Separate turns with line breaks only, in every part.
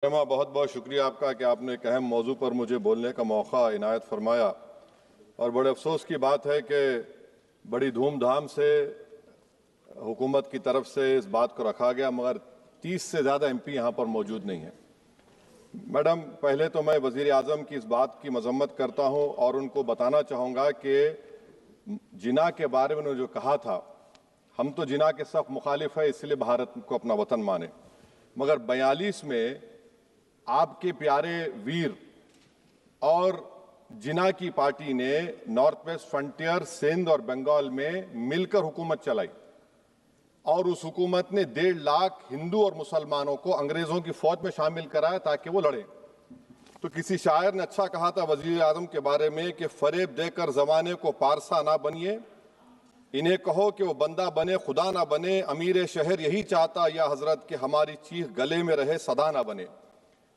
बहुत बहुत शुक्रिया आपका कि आपने एक अहम मौजू पर मुझे बोलने का मौका इनायत फरमाया। और बड़े अफसोस की बात है कि बड़ी धूमधाम से हुकूमत की तरफ से इस बात को रखा गया, मगर 30 से ज़्यादा एमपी यहाँ पर मौजूद नहीं हैं। मैडम, पहले तो मैं वज़ीर आज़म की इस बात की मजम्मत करता हूँ और उनको बताना चाहूँगा कि जिना के बारे में उन्होंने जो कहा था, हम तो जिना के सख्त मुखालिफ है, इसलिए भारत को अपना वतन माने, मगर 42 में आपके प्यारे वीर और जिना की पार्टी ने नॉर्थ वेस्ट फ्रंटियर, सिंध और बंगाल में मिलकर हुकूमत चलाई और उस हुकूमत ने 1.5 लाख हिंदू और मुसलमानों को अंग्रेजों की फौज में शामिल कराया ताकि वो लड़े। तो किसी शायर ने अच्छा कहा था वजीर आजम के बारे में कि फरेब देकर जमाने को पारसा ना बनिए, इन्हें कहो कि वो बंदा बने खुदा ना बने, अमीर शहर यही चाहता या हजरत कि हमारी चीख गले में रहे सदा ना बने।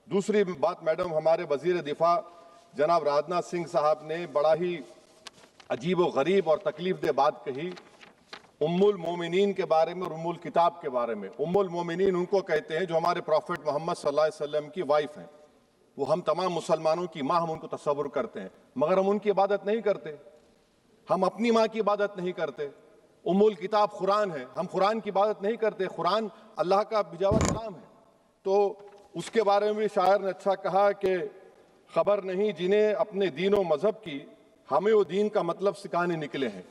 दूसरी बात मैडम, हमारे वजीर दिफा जनाब राजनाथ सिंह साहब ने बड़ा ही अजीब व गरीब और तकलीफ दे बात कही उम्मुल मोमिनीन के बारे में और उम्मुल किताब के बारे में। उम्मुल मोमिनीन उनको कहते हैं जो हमारे प्रॉफिट मोहम्मद सल्लल्लाहु अलैहि वसल्लम की वाइफ हैं, वो हम तमाम मुसलमानों की माँ, हम उनको तस्वुर करते हैं, मगर हम उनकी इबादत नहीं करते, हम अपनी माँ की इबादत नहीं करते। उम्मुल किताब कुरान है, हम कुरान की इबादत नहीं करते, कुरान अल्लाह का बिजावा कलाम है। तो उसके बारे में भी शायर ने अच्छा कहा कि खबर नहीं जिन्हें अपने दीन व मजहब की, हमें वो दीन का मतलब सिखाने निकले हैं।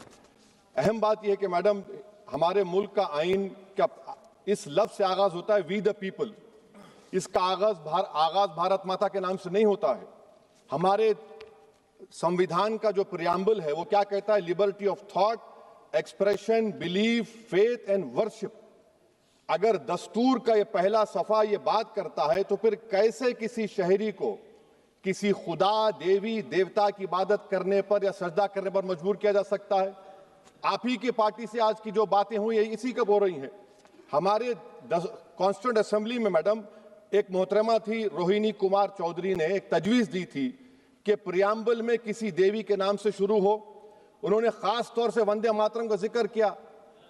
अहम बात यह है कि मैडम, हमारे मुल्क का आइन का इस लफ्ज से आगाज होता है वी द पीपल। इसका आगाज भारत माता के नाम से नहीं होता है। हमारे संविधान का जो प्रियम्बल है वो क्या कहता है? Liberty of thought, expression, belief, faith and worship. अगर दस्तूर का ये पहला सफा ये बात करता है तो फिर कैसे किसी शहरी को किसी खुदा, देवी, देवता की इबादत करने पर या सजदा करने पर मजबूर किया जा सकता है? आप ही की पार्टी से आज की जो बातें हुई है इसी कब हो रही हैं। हमारे कॉन्स्टिट्यूंट असेंबली में मैडम एक मोहतरमा थी रोहिणी कुमार चौधरी ने एक तजवीज दी थी कि प्रियम्बल में किसी देवी के नाम से शुरू हो। उन्होंने खास तौर से वंदे मातरम का जिक्र किया,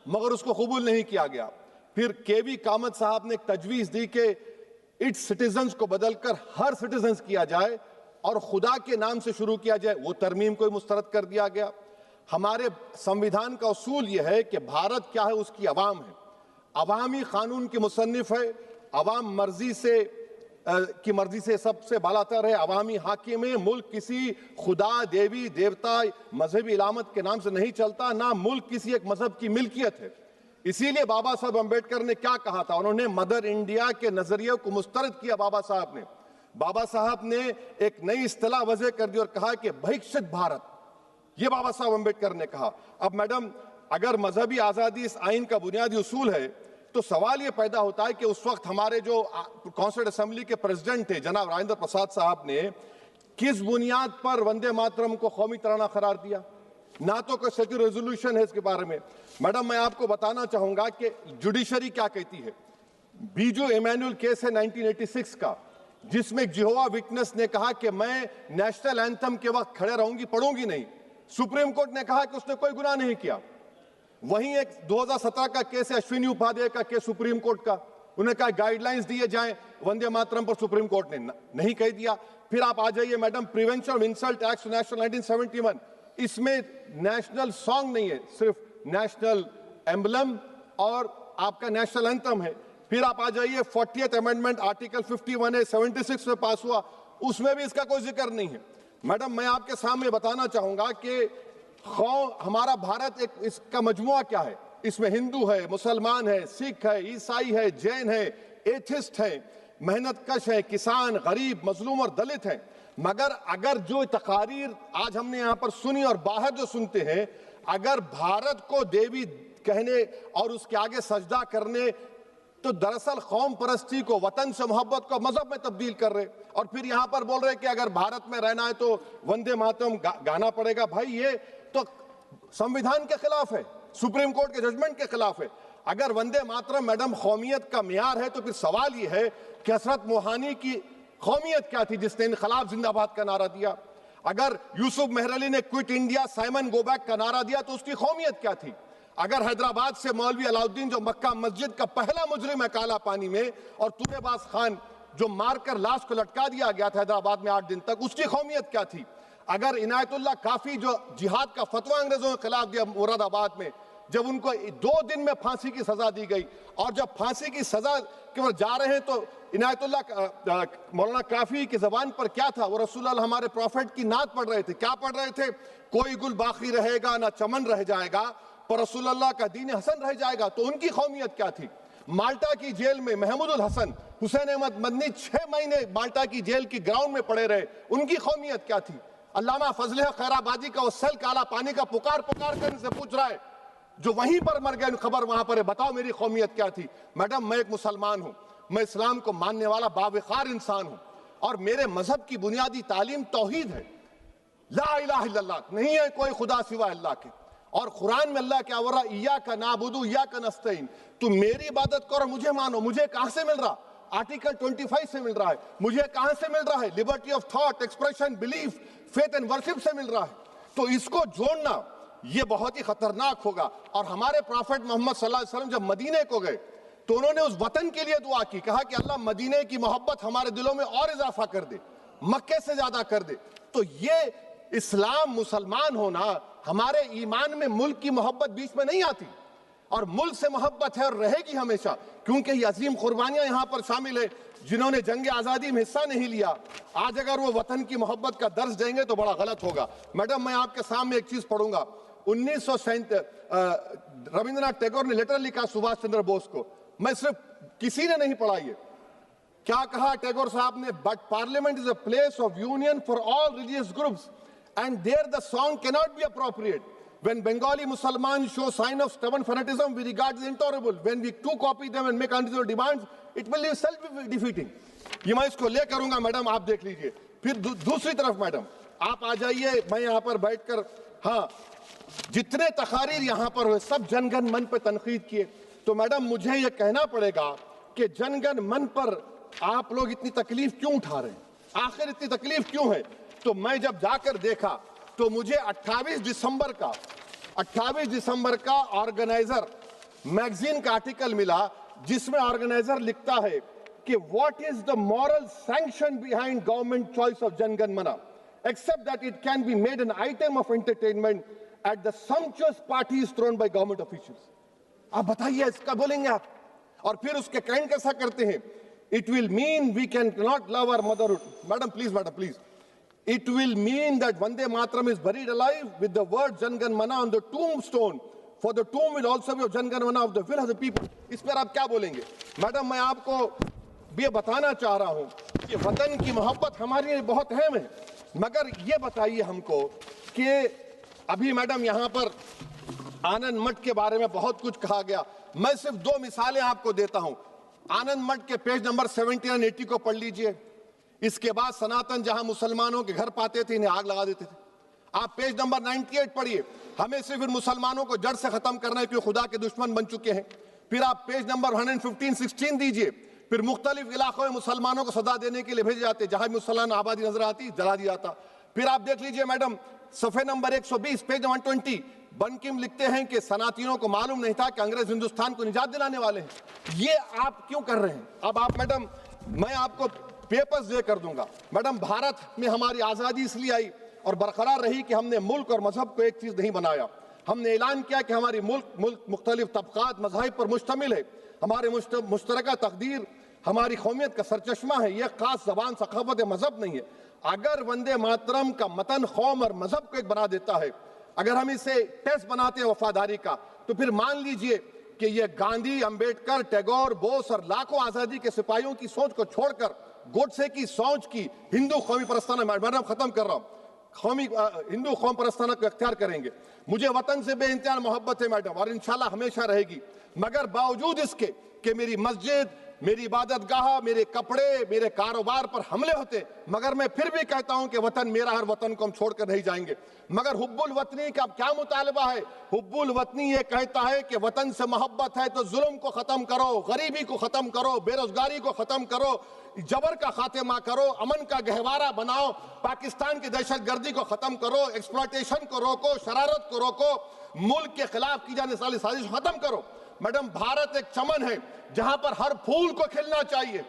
मगर उसको कबूल नहीं किया गया। फिर केवी कामत साहब ने एक तजवीज दी कि इट्स सिटीजन्स को बदलकर हर सिटीजन्स किया जाए और खुदा के नाम से शुरू किया जाए, वो तरमीम को मुस्तरद कर दिया गया। हमारे संविधान का उसूल यह है कि भारत क्या है, उसकी अवाम है, अवामी कानून की मुसन्निफ है, अवाम की मर्जी से सबसे बालातर है, अवामी हाकिम है। मुल्क किसी खुदा, देवी, देवता, मजहबी इलामत के नाम से नहीं चलता, ना मुल्क किसी एक मजहब की मिल्कियत है। इसीलिए बाबा साहब अम्बेडकर ने क्या कहा था? उन्होंने मदर इंडिया के नजरिए को मुस्तरद किया। बाबा साहब ने एक नई इस्तिलाह वजह कर दी और कहा कि भैक्षित भारत, ये बाबा साहब अम्बेडकर ने कहा। अब मैडम, अगर मजहबी आजादी इस आइन का बुनियादी उसूल है तो सवाल यह पैदा होता है कि उस वक्त हमारे जो कॉन्स्टिट्यूंट असेंबली के प्रेसिडेंट थे जनाब राजेंद्र प्रसाद साहब ने किस बुनियाद पर वंदे मातरम को कौमी तराना करार दिया? ना तो कोई सेक्यूर रेजोल्यूशन है इसके बारे में। मैडम, मैं आपको बताना चाहूंगा कि जुडिशरी क्या कहती है। बीजू इमैनुअल केस है 1986 का, जिसमें जिहोवा विटनेस ने कहा कि मैं नेशनल एंथम के वक्त खड़े रहूंगी, पढ़ूंगी नहीं। सुप्रीम कोर्ट ने कहा कि उसने कोई गुनाह नहीं किया। वहीं एक 2017 का केस है अश्विनी उपाध्याय का केस सुप्रीम कोर्ट का, उन्हें कहा गाइडलाइंस दिए जाएं वंदे मातरम पर, सुप्रीम कोर्ट ने नहीं कह दिया। फिर आप आ जाइए madam, prevention of insult act national 1971, इसमें नेशनल सॉन्ग नहीं है, सिर्फ नेशनल एम्बलम और आपका नेशनल एंथम है। फिर आप आ जाइए 40th अमेंडमेंट आर्टिकल 51 है, 76 में पास हुआ, उसमें भी इसका कोई जिक्र नहीं है। मैडम, मैं आपके सामने बताना चाहूंगा कि हमारा भारत एक इसका मजमुआ क्या है। इसमें हिंदू है, मुसलमान है, सिख है, ईसाई है, जैन है, एथिस्ट है, मेहनतकश है, किसान, गरीब, मजलूम और दलित है। मगर अगर जो तकारीर आज हमने यहां पर सुनी और बाहर जो सुनते हैं, अगर भारत को देवी कहने और उसके आगे सजदा करने, तो दरअसल कौम परस्ती को, वतन से मोहब्बत को मजहब में तब्दील कर रहे, और फिर यहां पर बोल रहे कि अगर भारत में रहना है तो वंदे मातरम गाना पड़ेगा। भाई, ये तो संविधान के खिलाफ है, सुप्रीम कोर्ट के जजमेंट के खिलाफ है। अगर वंदे मातरम मैडम कौमियत का मियार है तो फिर सवाल यह है कि हजरत मोहानी की कौमियत क्या थी जिसने इनकलाब जिंदाबाद का नारा दिया? अगर यूसुफ मेहरली ने quit India, Simon go back का नारा दिया तो उसकी कौमियत क्या थी? अगर हैदराबाद से मौलवी अलाउद्दीन जो मक्का मस्जिद का पहला मुजरिम है काला पानी में, और तुलेबाज खान जो मारकर लाश को लटका दिया गया था हैदराबाद में 8 दिन तक, उसकी कौमियत क्या थी? अगर इनायतुल्लाह काफी जो जिहाद का फतवा अंग्रेजों के खिलाफ दिया मुरादाबाद में, जब उनको 2 दिन में फांसी की सजा दी गई, और जब फांसी की सजा के ओर जा रहे हैं तो इनायतुल्लाह मौलाना काफी की जबान पर क्या था? वो रसूलुल्लाह हमारे प्रॉफिट की नात पढ़ रहे थे। क्या पढ़ रहे थे? कोई गुल बाकी रहेगा ना चमन रह जाएगा, पर रसूलुल्लाह का दीन हसन रह जाएगा। तो उनकी कौमियत क्या थी? माल्टा की जेल में महमूदुल हसन, हुसैन अहमद मदनी 6 महीने माल्टा की जेल की ग्राउंड में पड़े रहे, उनकी कौमियत क्या थी? अल्लामा फजले खैराबादी का वो सेल काला पानी का पुकार पुकार कर इनसे पूछ रहा है, जो वहीं पर मर गए, खबर वहां पर है, बताओ मेरी कौमियत क्या थी? मैडम, मैं एक मुसलमान हूं, मैं इस्लाम को मानने वाला बावकार इंसान हूं, और मेरे मजहब की बुनियादी तालीम तौहीद है, ला इलाहा इल्लल्लाह, नहीं है कोई खुदा सिवा अल्लाह के। और कुरान में अल्लाह क्या बोल रहा? इय्याका नाबुदु इय्याका नस्तईन, तुम मेरी इबादत करो, मुझे मानो। मुझे कहां से मिल रहा? आर्टिकल 25 से मिल रहा है। मुझे कहां से मिल रहा है? Liberty of thought, expression, belief, faith and worship से मिल रहा है। तो इसको जोड़ना ये बहुत ही खतरनाक होगा। और हमारे प्रॉफेट मोहम्मद सल्लल्लाहु अलैहि वसल्लम जब मदीने को गए तो उन्होंने उस वतन के लिए दुआ की, कहा कि अल्लाह मदीने की मोहब्बत हमारे दिलों में और इजाफा कर दे, मक्के से ज्यादा कर दे। तो ये इस्लाम, मुसलमान होना, हमारे ईमान में मुल्क की मोहब्बत बीच में नहीं आती, और मुल्क से मोहब्बत है और रहेगी हमेशा, क्योंकि ये अजीम कुर्बानियां यहां पर शामिल है जिन्होंने जंग आजादी में हिस्सा नहीं लिया। आज अगर वो वतन की मोहब्बत का दर्ज देंगे तो बड़ा गलत होगा। मैडम, मैं आपके सामने एक चीज पढ़ूंगा। 1937 रविंद्रनाथ टैगोर ने लेटर लिखा सुभाष चंद्र बोस को, मैं सिर्फ, किसी ने नहीं पढ़ा ये। क्या कहा टैगोर साहब ने? But parliament is a place of union for all religious groups and there the song can not be appropriate. When Bengali Muslims show sign of stubborn fanaticism, we regard it intolerable. When we too copy them and make unreasonable demands, it will be self-defeating. ये मैं इसको ले करूंगा madam, आप देख लीजिए। फिर दूसरी तरफ मैडम आप आ जाइए, मैं यहाँ पर बैठकर, हाँ, जितने तकारीर यहाँ पर हुए सब जनगण मन पर तनकीद किए। तो मैडम मुझे ये कहना पड़ेगा कि जनगण मन पर आप लोग इतनी तकलीफ क्यों उठा रहे हैं? आखिर इतनी तकलीफ क्यों है? तो मैं जब जाकर देखा तो मुझे 28 दिसंबर का ऑर्गेनाइजर मैगजीन का आर्टिकल मिला, जिसमें ऑर्गेनाइजर लिखता है कि what is the moral sanction behind government choice of Jana Gana Mana, except that it can be made an item of entertainment at the sumptuous parties thrown by government officials. आप बताइए, इसका बोलेंगे आप? और फिर उसके काइंड कैसा करते हैं? It will mean we can not love our motherhood. Madam please, it will mean that Vande Mataram is buried alive with the word Jangan Mana on the tombstone, for the tomb will also be of Jangan Mana of the will of the people. इस पर आप क्या बोलेंगे? Madam, मैं आपको ये बताना चाह रहा हूं कि वतन की मोहब्बत हमारे लिए बहुत अहम है, मगर ये बताइए हमको कि अभी मैडम यहाँ पर आनंद मठ के बारे में बहुत कुछ कहा गया। मैं सिर्फ 2 मिसालें आपको देता हूं। आनंद मठ के पेज नंबर 70 और 80 को पढ़ लीजिए। इसके बाद सनातन जहां मुसलमानों के घर पाते थे, इन्हें आग लगा देते थे। आप पेज नंबर 98 पढ़िए, हमें सिर्फ इन मुसलमानों को जड़ से खत्म करना है क्योंकि खुदा के दुश्मन बन चुके हैं। फिर आप पेज नंबर 115-16 दीजिए, फिर मुख्तलिफ इलाकों में मुसलमानों को सजा देने के लिए भेजे जाते, जहां मुसलमान आबादी नजर आती जला दिया जाता। फिर आप देख लीजिए मैडम, सफे नंबर 120 पेज 120, बंकिम लिखते हैं कि सनातियों को मालूम नहीं था कि अंग्रेज हिंदुस्तान को निजात दिलाने वाले हैं। ये आप क्यों कर रहे हैं? अब आप मैडम, मैं आपको पेपर्स दे कर दूंगा। मैडम, भारत में हमारी आजादी इसलिए आई और बरकरार रही कि हमने मुल्क और मजहब को एक चीज नहीं बनाया। हमने ऐलान किया कि हमारी मुल्क मुख्तलिफ तबकात मज़ाहिब पर मुश्तमिल है, हमारे मुश्तरका तकदीर हमारी कौमियत का सरचश्मा है, यह खास जबान सखावत मजहब नहीं है। अगर वंदे मातरम का मतन कौम और मजहब को एक बना देता है, अगर हम इसे टेस्ट बनाते हैं वफादारी का, तो फिर मान लीजिए कि यह गांधी, अंबेडकर, टैगोर, बोस और लाखों आजादी के सिपाहियों की सोच को छोड़कर गोडसे की सोच की हिंदू कौमी परस्ताना, मैडम खत्म कर रहा हूं, कौमी हिंदू कौम परस्ताना को इख्तियार करेंगे। मुझे वतन से बेइंतहा मोहब्बत है मैडम, और इंशाल्लाह हमेशा रहेगी, मगर बावजूद इसके कि मेरी मस्जिद, मेरी इबादत गाह, मेरे कपड़े, मेरे कारोबार पर हमले होते, मगर मैं फिर भी कहता हूं कि वतन मेरा, हर वतन को हम छोड़कर नहीं जाएंगे। मगर हुब्बुल वतनी का क्या मुतालबा है? हुब्बुल वतनी ये कहता है कि वतन से मोहब्बत है तो जुल्म को खत्म करो, गरीबी को खत्म करो, बेरोजगारी को खत्म करो, जबर का खात्मा करो, अमन का गहवारा बनाओ, पाकिस्तान की दहशतगर्दी को खत्म करो, एक्सप्लॉयटेशन को रोको, शरारत को रोको, मुल्क के खिलाफ की जाने वाली साजिश खत्म करो। मैडम, भारत एक चमन है जहां पर हर फूल को खिलना चाहिए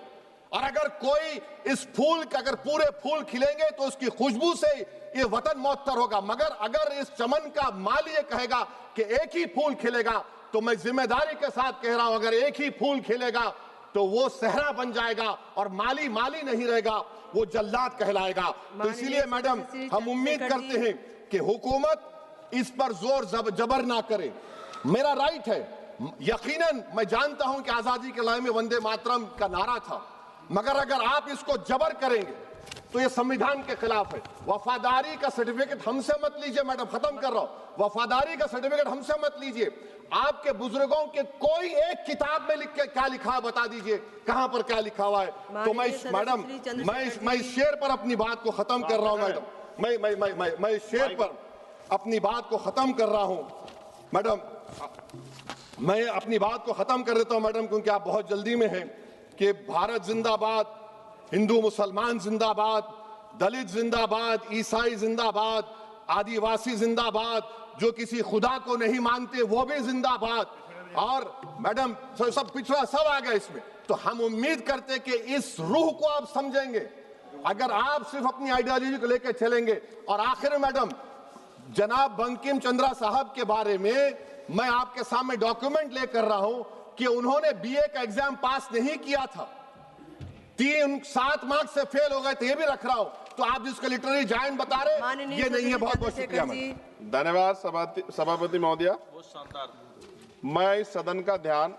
और अगर कोई इस फूल के अगर पूरे फूल खिलेंगे तो उसकी खुशबू से ये वतन मुअत्तर होगा, मगर अगर इस चमन का माली ये कहेगा कि एक ही फूल खिलेगा, तो मैं जिम्मेदारी के साथ कह रहा हूं, अगर एक ही फूल खिलेगा तो वो सहरा बन जाएगा और माली माली नहीं रहेगा, वो जल्लाद कहलाएगा। तो इसीलिए मैडम हम उम्मीद करते हैं कि हुकूमत इस पर जोर जबर ना करे। मेरा राइट है, यकीनन मैं जानता हूं कि आजादी के लड़ाई में वंदे मातरम का नारा था, मगर अगर आप इसको जबर करेंगे तो ये संविधान के खिलाफ है। वफादारी का सर्टिफिकेट हमसे मत लीजिए, मैडम खत्म कर रहा हूं, वफादारी का सर्टिफिकेट हमसे मत लीजिए। आपके बुजुर्गों के कोई एक किताब में लिख के क्या लिखा है बता दीजिए, कहां पर क्या लिखा हुआ है। तो मैं मैडम मैं इस शेर पर अपनी बात को खत्म कर रहा हूं मैडम, मैं इस शेर पर अपनी बात को खत्म कर रहा हूं मैडम, मैं अपनी बात को खत्म कर देता हूं मैडम, क्योंकि आप बहुत जल्दी में हैं। कि भारत जिंदाबाद, हिंदू मुसलमान जिंदाबाद, दलित जिंदाबाद, ईसाई जिंदाबाद, आदिवासी जिंदाबाद, जो किसी खुदा को नहीं मानते वो भी जिंदाबाद, और मैडम सब पिछड़ा सब आ गया इसमें। तो हम उम्मीद करते कि इस रूह को आप समझेंगे, अगर आप सिर्फ अपनी आइडियोलॉजी को लेकर चलेंगे। और आखिर में मैडम, जनाब बंकिम चंद्रा साहब के बारे में मैं आपके सामने डॉक्यूमेंट लेकर रहा हूं कि उन्होंने बीए का एग्जाम पास नहीं किया था, 7 मार्क्स से फेल हो गए थे, ये भी रख रहा हूं। तो आप जिसको लिटरेरी जायंट बता रहे ये नहीं है। बहुत बहुत शुक्रिया।
धन्यवाद सभापति महोदया। मैं इस सदन का ध्यान